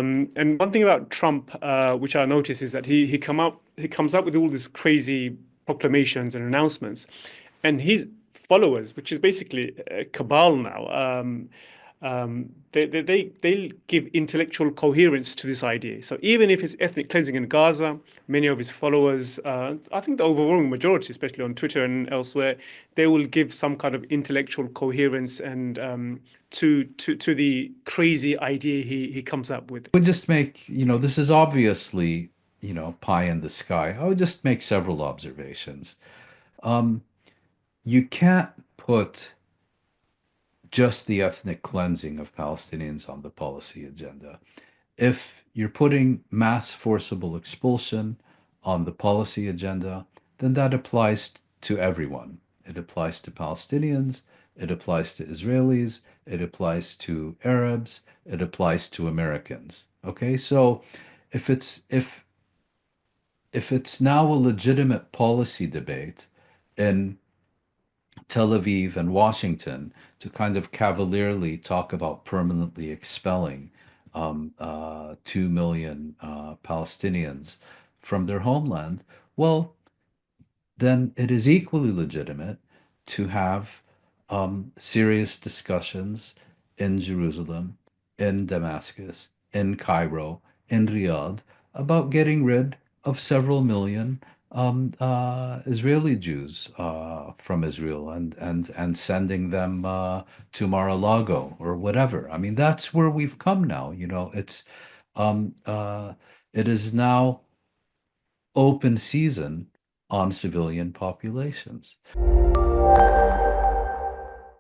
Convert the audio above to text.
And one thing about Trump, which I notice, is that he comes up with all these crazy proclamations and announcements, and his followers, which is basically a cabal now, they'll give intellectual coherence to this idea. So even if it's ethnic cleansing in Gaza, many of his followers, I think the overwhelming majority, especially on Twitter and elsewhere, they will give some kind of intellectual coherence and to the crazy idea he comes up with. Would just make, this is obviously, pie in the sky. I would just make several observations. Um, you can't put just the ethnic cleansing of Palestinians on the policy agenda. If you're putting mass forcible expulsion on the policy agenda, then that applies to everyone. It applies to Palestinians, it applies to Israelis, it applies to Arabs, it applies to Americans. Okay, so if it's if it's now a legitimate policy debate in Tel Aviv and Washington to kind of cavalierly talk about permanently expelling 2 million Palestinians from their homeland, well, then it is equally legitimate to have serious discussions in Jerusalem, in Damascus, in Cairo, in Riyadh about getting rid of several million Israeli Jews from Israel and sending them to Mar-a-Lago or whatever. I mean, that's where we've come now. Um, uh, it is now open season on civilian populations.